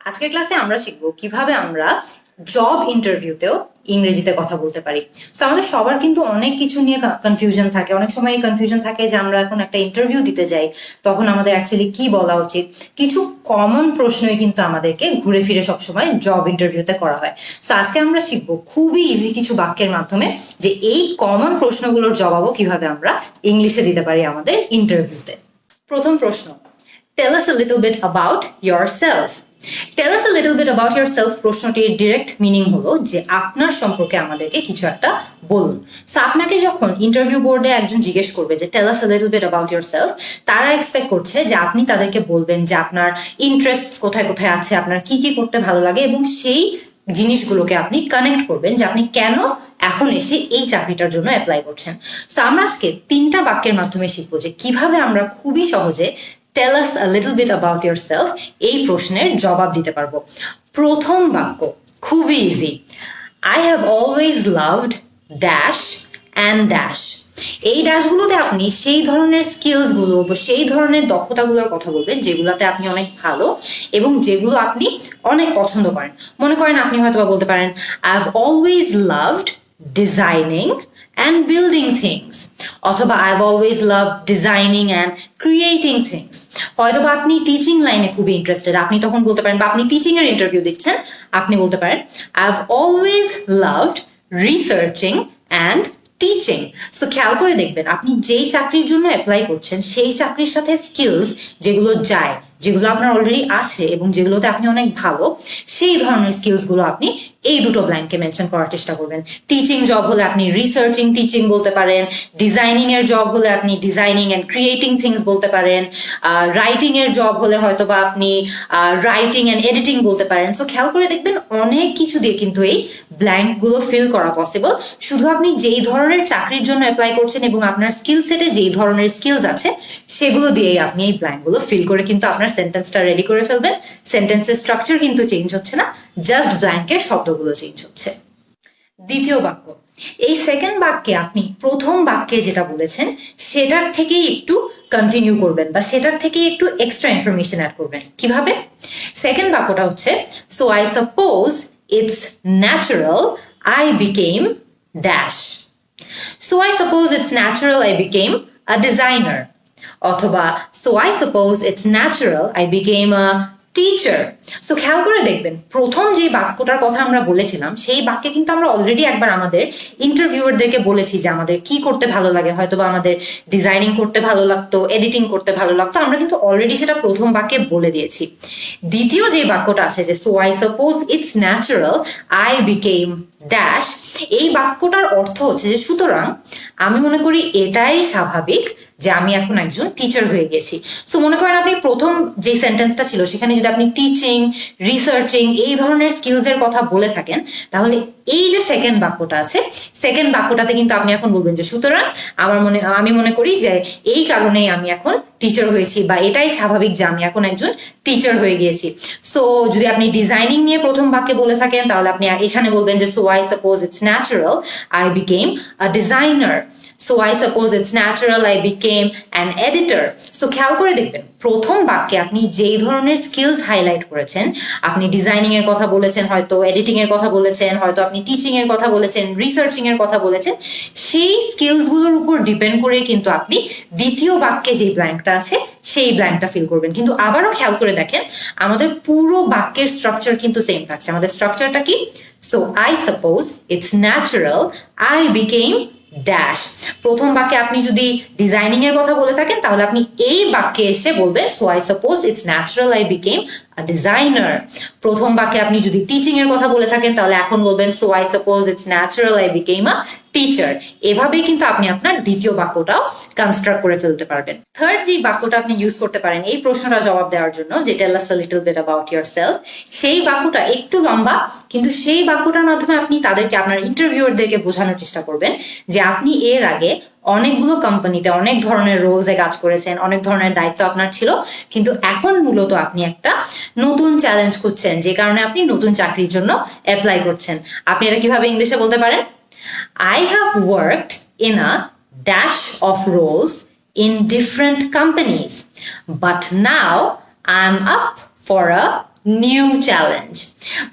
আজকের ক্লাসে আমরা শিখব কিভাবে আমরা জব ইন্টারভিউতেও ইংরেজিতে কথা বলতে পারি। সো আমাদের সবার কিন্তু অনেক কিছু নিয়ে কনফিউশন থাকে, অনেক সময় এই কনফিউশন থাকে যে আমরা এখন একটা ইন্টারভিউ দিতে যাই তখন আমাদের অ্যাকচুয়ালি কি বলা উচিত। কিছু কমন প্রশ্নই কিন্তু আমাদেরকে ঘুরে ফিরে সবসময় জব ইন্টারভিউতে করা হয়। সো আজকে আমরা শিখবো খুবই ইজি কিছু বাক্যের মাধ্যমে যে এই কমন প্রশ্নগুলোর জবাবও কিভাবে আমরা ইংলিশে দিতে পারি আমাদের ইন্টারভিউতে। প্রথম প্রশ্ন, tell us a little bit about yourself. Tell us a little bit about yourself প্রশ্নটির ডিরেক্ট মিনিং হলো যে আপনার সম্পর্কে আমাদেরকে কিছু একটা বলুন। সো আপনাকে যখন ইন্টারভিউ বোর্ডে একজন জিজ্ঞেস করবে যে tell us a little bit about yourself, তারা এক্সপেক্ট করছে যে আপনি তাদেরকে বলবেন যে আপনার ইন্টারেস্ট কোথায় কোথায় আছে, আপনার কি কি করতে ভালো লাগে, এবং সেই জিনিসগুলোকে আপনি কানেক্ট করবেন যে আপনি কেন এখন এসে এই চাকরিটার জন্য অ্যাপ্লাই করছেন। সো আমরা আজকে 3টা বাক্যের মাধ্যমে শিখবো যে কিভাবে আমরা খুবই সহজে tell us a little bit about yourself এই প্রশ্নের জবাব দিতে পারবো। প্রথম বাক্য খুবই easy, I have always loved dash and dash. এই ড্যাশগুলোতে আপনি সেই ধরনের স্কিলসগুলো বা সেই ধরনের দক্ষতাগুলোর কথা বলবেন যেগুলোতে আপনি অনেক ভালো এবং যেগুলো আপনি অনেক পছন্দ করেন। মনে করেন আপনি হয়তো বলতে পারেন I have always loved designing and building things, অথবা I've always loved designing and creating things। হয়তো বা আপনি টিচিং লাইনে খুবই ইন্টারেস্টেড, আপনি তখন বলতে পারেন, বা আপনি টিচিং এর ইন্টারভিউ দিচ্ছেন, আপনি বলতে পারেন I've always loved researching and teaching. So খেয়াল করে দেখবেন আপনি যেই চাকরির জন্য অ্যাপ্লাই করছেন সেই চাকরির সাথে স্কিলস যেগুলো যায়, যেগুলো আপনার অলরেডি আছে এবং যেগুলোতে আপনি অনেক ভালো, সেই ধরনের স্কিলসগুলো আপনি এই দুটো ব্ল্যাঙ্কে মেনশন করার চেষ্টা করবেন। টিচিং জব হলে আপনি রিসার্চিং টিচিং বলতে পারেন, ডিজাইনিং এর জব হলে আপনি ডিজাইনিং অ্যান্ড ক্রিয়েটিং থিংস বলতে পারেন, রাইটিং এর জব হলে হয়তো বা আপনি রাইটিং অ্যান্ড এডিটিং বলতে পারেন। সো খেয়াল করে দেখবেন অনেক কিছু দিয়ে কিন্তু এই ব্ল্যাঙ্কগুলো ফিল করা পসিবল। শুধু আপনি যেই ধরনের চাকরির জন্য অ্যাপ্লাই করছেন এবং আপনার স্কিল সেটে যেই ধরনের স্কিলস আছে সেগুলো দিয়েই আপনি এই ব্ল্যাঙ্কগুলো ফিল করে কিন্তু আপনার সেন্টেন্সটা রেডি করে ফেলবেন। সেন্টেন্সের স্ট্রাকচার কিন্তু চেঞ্জ হচ্ছে না, জাস্ট ব্ল্যাঙ্কের শব্দগুলো চেঞ্জ হচ্ছে। দ্বিতীয় বাক্য, এই সেকেন্ড বাক্যে আপনি প্রথম বাক্যে যেটা বলেছেন সেটার থেকেই একটু কন্টিনিউ করবেন বা সেটার থেকেই একটু এক্সট্রা ইনফরমেশন অ্যাড করবেন। কিভাবে? সেকেন্ড বাক্যটা হচ্ছে so I suppose it's natural I became dash. So I suppose it's natural I became a designer, অথবা so I suppose it's natural I became a teacher. So খেয়াল করে দেখবেন প্রথম যে বাক্যটার কথা আমরা বলেছিলাম সেই বাক্যে কিন্তু আমরা অলরেডি একবার আমাদের ইন্টারভিউয়ারদেরকে বলেছি যে আমাদের কি করতে ভালো লাগে, হয়তো বা আমাদের ডিজাইনিং করতে ভালো লাগতো, এডিটিং করতে ভালো লাগতো, আমরা কিন্তু অলরেডি সেটা প্রথম বাক্যে বলে দিয়েছি। দ্বিতীয় যে বাক্যটা আছে যে so I suppose it's natural I became dash, এই বাক্যটার অর্থ হচ্ছে যে সুতরাং আমি মনে করি এটাই স্বাভাবিক যে আমি এখন একজন টিচার হয়ে গেছি। সো মনে করেন আপনি প্রথম যে সেন্টেন্সটা ছিল সেখানে যদি আপনি টিচিং, রিসার্চিং এই ধরনের স্কিলসের কথা বলে থাকেন, তাহলে এই যে সেকেন্ড বাক্যটা আছে সেকেন্ড বাক্যটাতে কিন্তু আপনি এখন বলবেন যে সুতরাং আমি মনে করি যে এই কারণেই আমি এখন টিচার হয়েছি, বা এটাই স্বাভাবিক যে আমি এখন একজন টিচার হয়ে গিয়েছি। সো যদি আপনি ডিজাইনিং নিয়ে প্রথম বাক্যে বলে থাকেন তাহলে আপনি এখানে বলবেন যে so I suppose it's natural I became a designer, so I suppose it's natural I became an editor. So খেয়াল করে দেখবেন প্রথম বাক্যে আপনি যেই ধরনের স্কিলস হাইলাইট করেছেন, আপনি ডিজাইনিং এর কথা বলেছেন, হয়তো এডিটিং এর কথা বলেছেন, হয়তো আপনি টিচিং এর কথা বলেছেন, রিসার্চিং এর কথা বলেছেন, সেই স্কিলসগুলোর উপর ডিপেন্ড করে কিন্তু আপনি দ্বিতীয় বাক্যে যে ব্ল্যাঙ্কটা আছে সেই ব্ল্যাঙ্কটা ফিল করবেন। কিন্তু আবারও খেয়াল করে দেখেন আমাদের পুরো বাক্যের স্ট্রাকচার কিন্তু সেম থাকছে। আমাদের স্ট্রাকচারটা কি? So I suppose it's natural I became dash. প্রথম বাক্যে আপনি যদি ডিজাইনিং এর কথা বলে থাকেন তাহলে আপনি এই বাক্যে এসে বলবেন so I suppose it's natural I became a designer. প্রথম বাক্যে আপনি যদি টিচিং এর কথা বলে থাকেন তাহলে এখন বলবেন so I suppose it's natural I became a teacher. এভাবেই কিন্তু আপনি আপনার দ্বিতীয় বাক্যটাও কনস্ট্রাক্ট করে ফেলতে পারবেন। থার্ড যে বাক্যটা আপনি ইউজ করতে পারেন এই প্রশ্নটা জবাব দেওয়ার জন্য, যে tell us a little bit about yourself, সেই বাক্যটা একটু লম্বা, কিন্তু সেই বাক্যটার মাধ্যমে আপনি তাদেরকে, আপনার ইন্টারভিউয়ারদেরকে বোঝানোর চেষ্টা করবেন যে আপনি এর আগে অনেকগুলো কোম্পানিতে অনেক ধরনের রোলসে কাজ করেছেন, অনেক ধরনের দায়িত্ব আপনার ছিল, কিন্তু এখন মূলত আপনি একটা নতুন চ্যালেঞ্জ খুঁজছেন যে কারণে আপনি নতুন চাকরির জন্য অ্যাপ্লাই করছেন। আপনি এটা কিভাবে ইংলিশে বলতে পারেন? I have worked in a dash of roles in different companies, but now I'm up for a new challenge.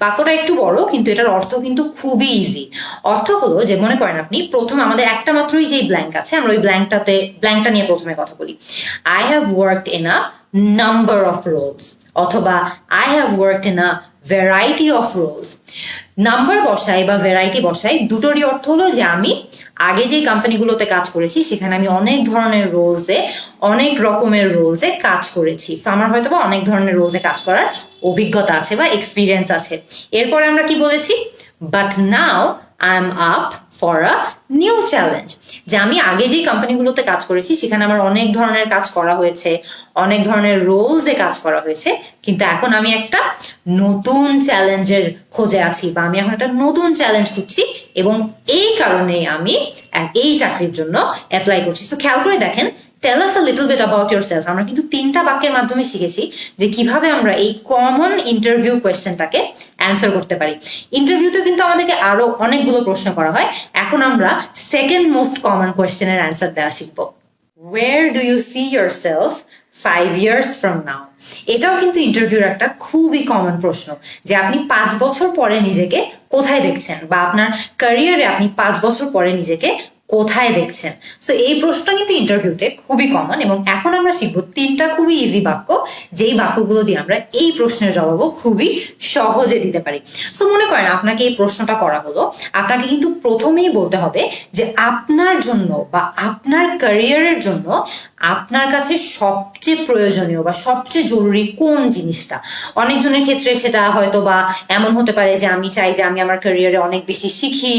বাক্যটা একটু বড়, কিন্তু এটার অর্থ কিন্তু খুবই ইজি। অর্থ হলো যে, মনে করেন আপনি প্রথমে আমাদের একটা মাত্রই যে ব্ল্যাঙ্ক আছে, আমরা ওই ব্ল্যাঙ্কটা নিয়ে প্রথমে কথা বলি। I have worked in a number of roles, অথবা I have worked in a variety of roles. Number বসাই বা ভ্যারাইটি বসাই, দুটোরই অর্থ হলো যে আমি আগে যে কোম্পানিগুলোতে কাজ করেছি সেখানে আমি অনেক ধরনের রোলসে, অনেক রকমের রোলসে কাজ করেছি। সো আমার হয়তো বা অনেক ধরনের রোলসে কাজ করার অভিজ্ঞতা আছে বা এক্সপিরিয়েন্স আছে। এরপরে আমরা কি বলেছি? But now I am up for a new challenge. যে আমি আগে যে কোম্পানিগুলোতে কাজ করেছি সেখানে আমার অনেক ধরনের কাজ করা হয়েছে, অনেক ধরনের রোলসে কাজ করা হয়েছে, কিন্তু এখন আমি একটা নতুন চ্যালেঞ্জের খোঁজে আছি, বা আমি এখন একটা নতুন চ্যালেঞ্জ খুঁজছি, এবং এই কারণেই আমি এই চাকরির জন্য অ্যাপ্লাই করছি। তো খেয়াল করে দেখেন, tell us a little bit about yourself. আমরা কিন্তু 3টা বাক্যের মাধ্যমে শিখেছি যে কিভাবে আমরা এই কমন ইন্টারভিউ কোয়েশ্চেনটাকে অ্যান্সার করতে পারি। ইন্টারভিউতে কিন্তু আমাদেরকে আরো অনেকগুলো প্রশ্ন করা হয়। এখন আমরা সেকেন্ড মোস্ট কমন কোয়েশ্চেনের অ্যান্সার দেওয়া শিখবো। Where do you see yourself 5 years from now? এটাও কিন্তু ইন্টারভিউর একটা খুবই কমন প্রশ্ন, যে আপনি 5 বছর পরে নিজেকে কোথায় দেখছেন, বা আপনার ক্যারিয়ারে আপনি 5 বছর পরে নিজেকে কোথায় দেখছেন। সো এই প্রশ্নটা কিন্তু ইন্টারভিউতে খুবই কমন, এবং এখন আমরা শিখবো 3টা খুবই ইজি বাক্য, যেই বাক্যগুলো দিয়ে আমরা এই প্রশ্নের জবাবও খুবই সহজে দিতে পারি। সো মনে করেন আপনাকে এই প্রশ্নটা করা হলো, আপনাকে কিন্তু প্রথমেই বলতে হবে যে আপনার জন্য বা আপনার ক্যারিয়ারের জন্য আপনার কাছে সবচেয়ে প্রয়োজনীয় বা সবচেয়ে জরুরি কোন জিনিসটা। অনেকজনের ক্ষেত্রে সেটা হয়তো বা এমন হতে পারে যে আমি চাই যে আমি আমার ক্যারিয়ারে অনেক বেশি শিখি,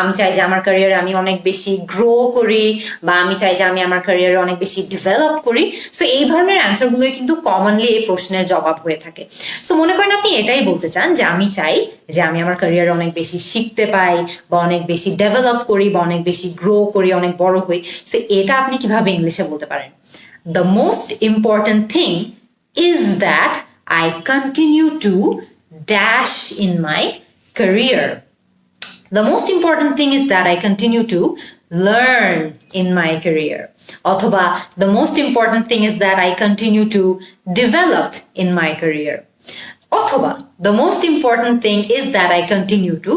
আমি চাই যে আমার ক্যারিয়ারে আমি অনেক বেশি গ্রো করি, বা আমি চাই যে আমি আমার ক্যারিয়ারে অনেক বেশি ডেভেলপ করি। সো এই ধরনের অ্যান্সারগুলোই কিন্তু কমনলি এই প্রশ্নের জবাব হয়ে থাকে। সো মনে করেন আপনি এটাই বলতে চান যে আমি চাই যে আমি আমার ক্যারিয়ারে অনেক বেশি শিখতে পাই, বা অনেক বেশি ডেভেলপ করি, বা অনেক বেশি গ্রো করি, অনেক বড় হই। সো এটা আপনি কিভাবে ইংলিশে বলতে পারেন? The most important thing is that I continue to dash in my career. The most important thing is that I continue to learn in my career. অথবা the most important thing is that I continue to develop in my career. অথবা the most important thing is that I continue to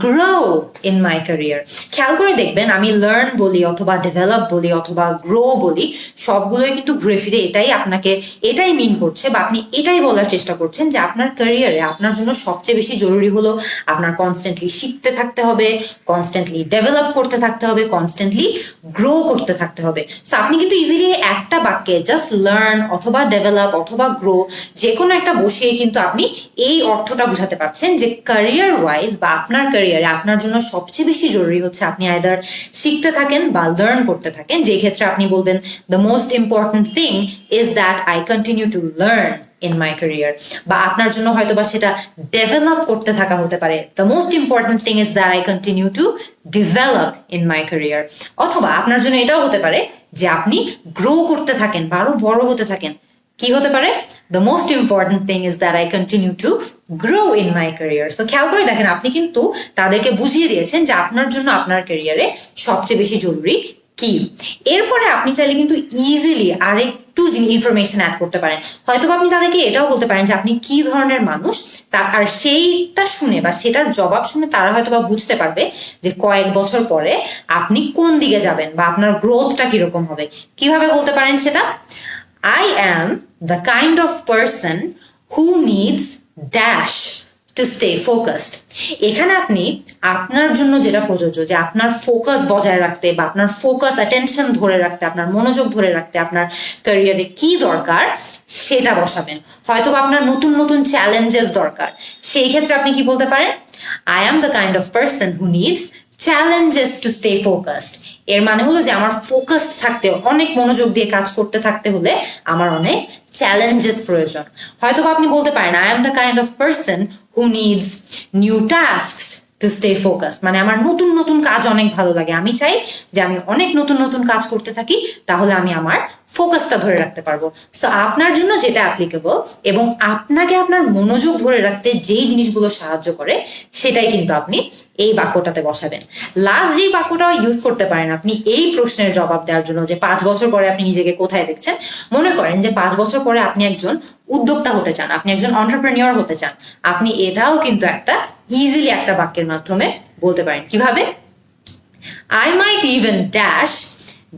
grow in my career. খেয়াল করে দেখবেন, আমি learn বলি অথবা develop বলি অথবা গ্রো বলি, সবগুলোই কিন্তু ঘুরে ফিরে এটাই মিন করছে, বা আপনি এটাই বলার চেষ্টা করছেন যে আপনার ক্যারিয়ারে আপনার জন্য সবচেয়ে বেশি জরুরি হলো আপনার কনস্ট্যান্টলি শিখতে থাকতে হবে, কনস্ট্যান্টলি ডেভেলপ করতে থাকতে হবে, কনস্ট্যান্টলি গ্রো করতে থাকতে হবে। সো আপনি কিন্তু ইজিলি একটা বাক্যে জাস্ট লার্ন অথবা ডেভেলপ অথবা গ্রো যে কোনো একটা বসিয়ে কিন্তু আপনি এই অর্থটা বুঝাতে পারছেন যে ক্যারিয়ার ওয়াইজ বা আপনার ক্যারিয়ারে আপনার জন্য সবচেয়ে বেশি জরুরি হচ্ছে আপনি আইদার শিখতে থাকেন বা লার্ন করতে থাকেন, যে ক্ষেত্রে আপনি বলবেন the most important thing is that I continue to learn in my career, বা আপনার জন্য হয়তো বা সেটা ডেভেলপ করতে থাকা হতে পারে, the most important thing is that I continue to develop in my career. অথবা আপনার জন্য এটাও হতে পারে যে আপনি গ্রো করতে থাকেন বা আরো বড় হতে থাকেন। কি হতে পারে? The most important thing is that I continue to grow in my career. So খেয়াল করে দেখেন, আপনি কিন্তু তাদেরকে বুঝিয়ে দিয়েছেন যে আপনার জন্য আপনার ক্যারিয়ারে সবচেয়ে বেশি জরুরি কি। এরপরে আপনি চাইলে কিন্তু ইজিলি আরেকটু ইনফরমেশন অ্যাড করতে পারেন। হয়তো আপনি তাদেরকে এটাও বলতে পারেন যে আপনি কি ধরনের মানুষ, আর সেইটা শুনে বা সেটার জবাব শুনে তারা হয়তো বা বুঝতে পারবে যে কয়েক বছর পরে আপনি কোন দিকে যাবেন বা আপনার গ্রোথটা কিরকম হবে। কিভাবে বলতে পারেন সেটা? I am the kind of person who needs dash to stay focused. এখানে আপনি আপনার জন্য যেটা প্রযোজ্য, যে আপনার ফোকাস বজায় রাখতে বা আপনার ফোকাস অ্যাটেনশন ধরে রাখতে, আপনার মনোযোগ ধরে রাখতে আপনার ক্যারিয়ারে কি দরকার সেটা বসাবেন। হয়তো আপনার নতুন নতুন চ্যালেঞ্জেস দরকার, সেই ক্ষেত্রে আপনি কি বলতে পারেন? I am the kind of person who needs challenges to stay focused. এর মানে হলো যে আমার ফোকাসড থাকতে, অনেক মনোযোগ দিয়ে কাজ করতে থাকতে হলে আমার অনেক চ্যালেঞ্জেস প্রয়োজন। হয়তো আপনি বলতে পারেন I am the kind of person who needs new tasks to stay focused. মানে আমার নতুন নতুন কাজ অনেক ভালো লাগে, আমি চাই যে আমি অনেক নতুন নতুন কাজ করতে থাকি, তাহলে আমি আমার ফোকাসটা ধরে রাখতে পারবো। সো আপনার জন্য যেটা অ্যাপ্লিকেবল এবং আপনাকে আপনার মনোযোগ ধরে রাখতে যেই জিনিসগুলো সাহায্য করে, সেটাই কিন্তু আপনি এই বাক্যটাতে বসাবেন। লাস্ট যেই বাক্যটা ইউজ করতে পারেন আপনি এই প্রশ্নের জবাব দেওয়ার জন্য, যে 5 বছর পরে আপনি নিজেকে কোথায় দেখছেন। মনে করেন যে 5 বছর পরে আপনি একজন উদ্যোক্তা হতে চান, আপনি একজন এন্টারপ্রেনিউর হতে চান, আপনি এটাও কিন্তু একটা ইজিলি একটা বাক্যের মাধ্যমে বলতে পারেন। কিভাবে? I might even dash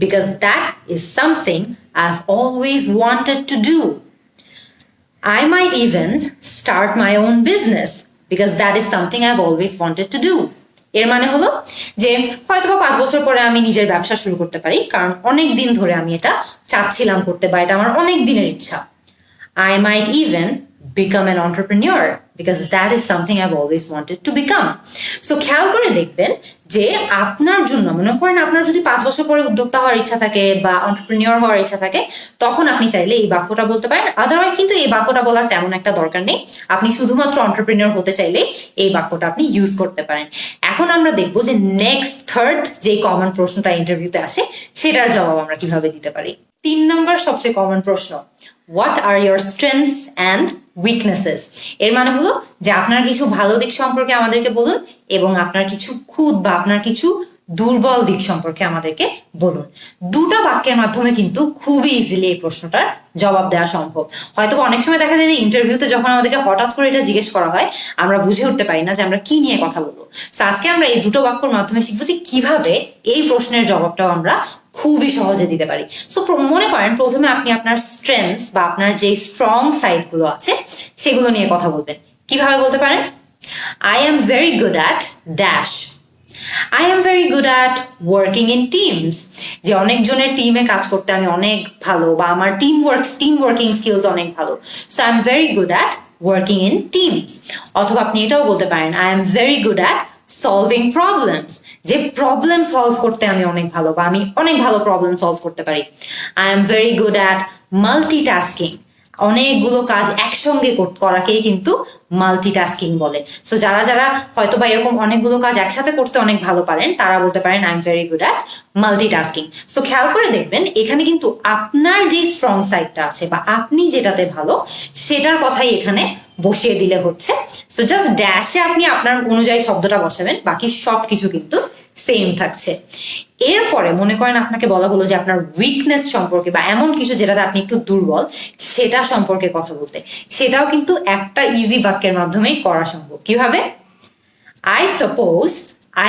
because that is something I've always wanted to do. I might even start my own business because that is something I've always wanted to do. এর মানে হলো যে হয়তো বা 5 বছর পরে আমি নিজের ব্যবসা শুরু করতে পারি, কারণ অনেক দিন ধরে আমি এটা চাচ্ছিলাম করতে, বা এটা আমার অনেক দিনের ইচ্ছা। I might even become an entrepreneur because that is something I've always wanted to become. So খেয়াল করে দেখবেন যে আপনার জন্য, মনে করেন আপনার যদি 5 বছর পরে উদ্যোক্তা হওয়ার ইচ্ছা থাকে বা এন্টারপ্রেনিউর হওয়ার ইচ্ছা থাকে, তখন আপনি চাইলে এই বাক্যটা বলতে পারেন। আদারওয়াইজ কিন্তু এই বাক্যটা বলার তেমন একটা দরকার নেই, আপনি শুধুমাত্র এন্টারপ্রেনিউর হতে চাইলে এই বাক্যটা আপনি ইউজ করতে পারেন। এখন আমরা দেখবো যে নেক্সট থার্ড যে কমন প্রশ্নটা ইন্টারভিউতে আসে সেটার জবাব আমরা কিভাবে দিতে পারি। 3 নম্বর সবচেয়ে কমন প্রশ্ন, what are your strengths and weaknesses. এর মানে হলো যে আপনার কিছু ভালো দিক সম্পর্কে আমাদেরকে বলুন এবং আপনার কিছু খুঁত বা আপনার কিছু দুর্বল দিক সম্পর্কে আমাদেরকে বলুন। দুটো বাক্যের মাধ্যমে কিন্তু খুবই ইজিলি এই প্রশ্নটার জবাব দেওয়া সম্ভব। হয়তো অনেক সময় দেখা যায় যে ইন্টারভিউতে যখন আমাদেরকে হঠাৎ করে এটা জিজ্ঞেস করা হয়, আমরা বুঝে উঠতে পারি না যে আমরা কি নিয়ে কথা বলবো। তো আজকে আমরা এই দুটো বাক্যের মাধ্যমে শিখবো যে কিভাবে এই প্রশ্নের জবাবটাও আমরা খুবই সহজে দিতে পারি। সো মনে করেন প্রথমে আপনি আপনার স্ট্রেংথস বা আপনার যে স্ট্রং সাইড গুলো আছে সেগুলো নিয়ে কথা বলবেন। কিভাবে বলতে পারেন? I am very good at dash. I am very good at working in teams. যে অনেকজনের টিমে কাজ করতে আমি অনেক ভালো, বা আমার টিম ওয়ার্কিং স্কিলস অনেক ভালো। So I am very good at working in teams. অথবা আপনি এটাও বলতে পারেন, I am very good at solving problems. যে প্রবলেম সলভ করতে আমি অনেক ভালো, বা আমি অনেক ভালো প্রবলেম সলভ করতে পারি। I am very good at multitasking. অনেকগুলো কাজ একসঙ্গে করাকেই কিন্তু মাল্টিটাস্কিং বলে। সো যারা যারা হয়তো বা এরকম অনেকগুলো কাজ একসাথে করতে অনেক ভালো পারেন, তারা বলতে পারেন I am very good at multitasking. So খেয়াল করে দেখবেন এখানে কিন্তু আপনার যে স্ট্রং সাইডটা আছে বা আপনি যেটাতে ভালো সেটার কথাই এখানে বসিয়ে দিলে হচ্ছে। সো জাস্ট ড্যাশে আপনি আপনার অনুযায়ী শব্দটা বসাবেন, বাকি সব কিছু কিন্তু সেম থাকছে। এরপরে মনে করেন আপনাকে বলা হলো যে আপনার উইকনেস সম্পর্কে বা এমন কিছু যেটাতে আপনি একটু দুর্বল সেটা সম্পর্কে কথা বলতে, সেটাও কিন্তু একটা ইজি বাক্যের মাধ্যমেই করা সম্ভব। কিভাবে? I suppose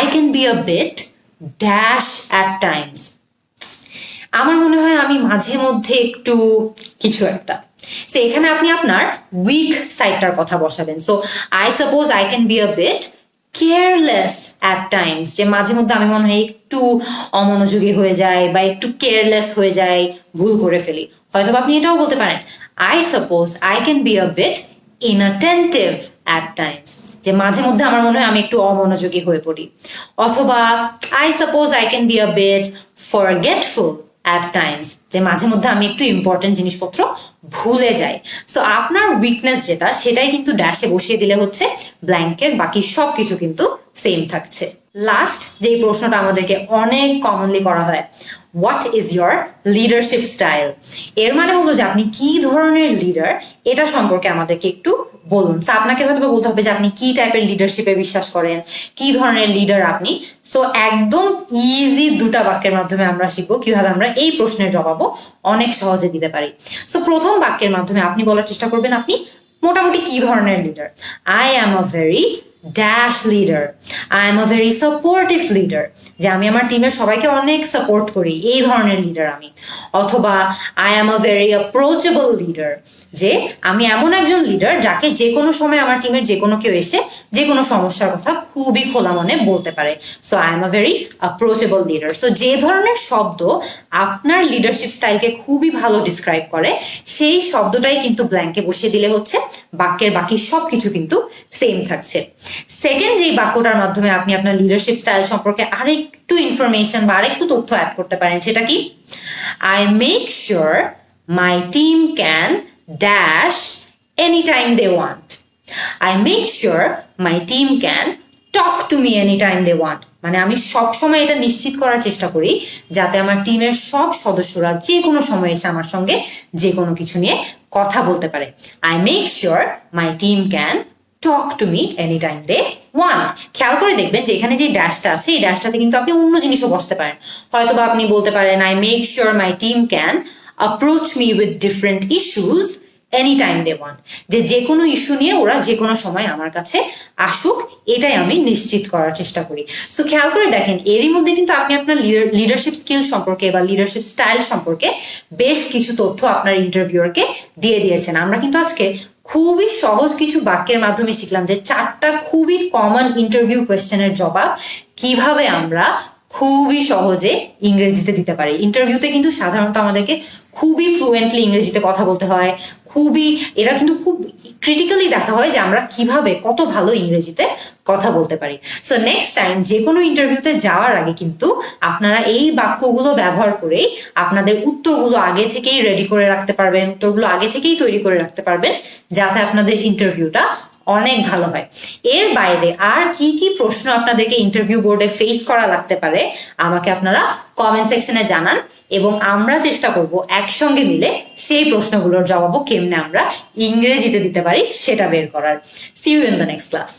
I can be a bit dash at times. আমার মনে হয় আমি মাঝে মধ্যে একটু কিছু একটা। সো এখানে আপনি আপনার উইক সাইডটার কথা বসাবেন। So I suppose I can be a bit careless at times, যে মাঝে মধ্যে আমি মনে হয় একটু অমনোযোগী হয়ে যায় বা একটু কেয়ারলেস হয়ে যায়, ভুল করে ফেলি। হয়তো আপনি এটাও বলতে পারেন, I suppose I can be a bit inattentive at times, যে মাঝে মধ্যে আমার মনে হয় আমি একটু অমনোযোগী হয়ে পড়ি। অথবা I suppose I can be a bit forgetful at times, যে মাঝে মধ্যে আমি একটু ইম্পর্টেন্ট জিনিসপত্র ভুলে যাই। সো আপনার উইকনেস যেটা সেটাই কিন্তু ড্যাশে বসিয়ে দিলে হচ্ছে ব্ল্যাঙ্কের বাকি সবকিছু কিন্তু সেম থাকছে। লাস্ট যেই প্রশ্নটা আমাদেরকে অনেক কমনলি করা হয়, what is your leadership style. এর মানে হলো যে আপনি কি ধরনের লিডার এটা সম্পর্কে আমাদেরকে একটু বলুন। সো আপনাকে হয়তো বলতে হবে যে আপনি কি টাইপের লিডারশিপে বিশ্বাস করেন, কি ধরনের লিডার আপনি। সো একদম ইজি দুটা বাক্যের মাধ্যমে আমরা শিখবো কিভাবে আমরা এই প্রশ্নের জবাবও অনেক সহজে দিতে পারি। সো প্রথম বাক্যের মাধ্যমে আপনি বলার চেষ্টা করবেন আপনি মোটামুটি কি ধরনের leader. I am a very dash leader, I am a very supportive leader, যে আমি আমার টিমের সবাইকে অনেক সাপোর্ট করি, এই ধরনের লিডার আমি। অথবা I am a very approachable leader, যে আমি এমন একজন লিডার যাকে যে কোনো সময় আমার টিমের যে কোনো কেউ এসে যে কোনো সমস্যার কথা খুবই খোলা মনে বলতে পারে। So I am a very approachable leader. So যে ধরনের শব্দ আপনার লিডারশিপ স্টাইলকে খুবই ভালো ডিসক্রাইব করে সেই শব্দটাই কিন্তু ব্ল্যাঙ্কে বসিয়ে দিলে হচ্ছে বাক্যের বাকি সবকিছু কিন্তু সেম থাকছে। সেকেন্ড যে বাক্যটার মাধ্যমে আপনি আপনার লিডারশিপ স্টাইল সম্পর্কে আরেকটু ইনফরমেশন বা আরেকটু তথ্য অ্যাড করতে পারেন, সেটা কি? I make sure my team can dash any time they want. I make sure my team can talk to me any time they want. মানে আমি সবসময় এটা নিশ্চিত করার চেষ্টা করি যাতে আমার টিমের সব সদস্যরা যে কোনো সময় এসে আমার সঙ্গে যে কোনো কিছু নিয়ে কথা বলতে পারে। I make sure my team can talk to me any time they want. খেয়াল করে দেখবেন যে এখানে যে ড্যাশটা আছে এই ড্যাশটাতে কিন্তু আপনি অন্য জিনিসও বসতে পারেন। হয়তোবা আপনি বলতে পারেন I make sure my team can approach me with different issues any time they want, যে কোনো ইস্যু নিয়ে ওরা যে কোনো সময় আমার কাছে আসুক, এটাই আমি নিশ্চিত করার চেষ্টা করি। সো খেয়াল করে দেখেন, এরই মধ্যে কিন্তু আপনি আপনার লিডারশিপ স্কিল সম্পর্কে বা লিডারশিপ স্টাইল সম্পর্কে বেশ কিছু তথ্য আপনার ইন্টারভিউয়ারকে দিয়ে দিয়েছেন। আমরা কিন্তু আজকে খুবই সহজ কিছু বাক্যের মাধ্যমে শিখলাম যে 4টা খুবই কমন ইন্টারভিউ কোয়েশ্চেনের জবাব কিভাবে আমরা খুবই সহজে ইংরেজিতে দিতে পারি। ইন্টারভিউতে কিন্তু সাধারণত আমাদেরকে খুবই ফ্লুয়েন্টলি ইংরেজিতে কথা বলতে হয়, এটা কিন্তু খুব ক্রিটিক্যালি দেখা হয় যে আমরা কিভাবে কত ভালো ইংরেজিতে কথা বলতে পারি। সো নেক্সট টাইম যে কোনো ইন্টারভিউতে যাওয়ার আগে কিন্তু আপনারা এই বাক্যগুলো ব্যবহার করেই আপনাদের উত্তরগুলো আগে থেকেই রেডি করে রাখতে পারবেন, উত্তরগুলো আগে থেকেই তৈরি করে রাখতে পারবেন, যাতে আপনাদের ইন্টারভিউটা অনেক ভালো হয়। এর বাইরে আর কি কি প্রশ্ন আপনাদেরকে ইন্টারভিউ বোর্ডে ফেস করা লাগতে পারে আমাকে আপনারা কমেন্ট সেকশনে জানান, এবং আমরা চেষ্টা করব একসঙ্গে মিলে সেই প্রশ্নগুলোর জবাবও কেমনে আমরা ইংরেজিতে দিতে পারি সেটা বের করার। See you in the next class.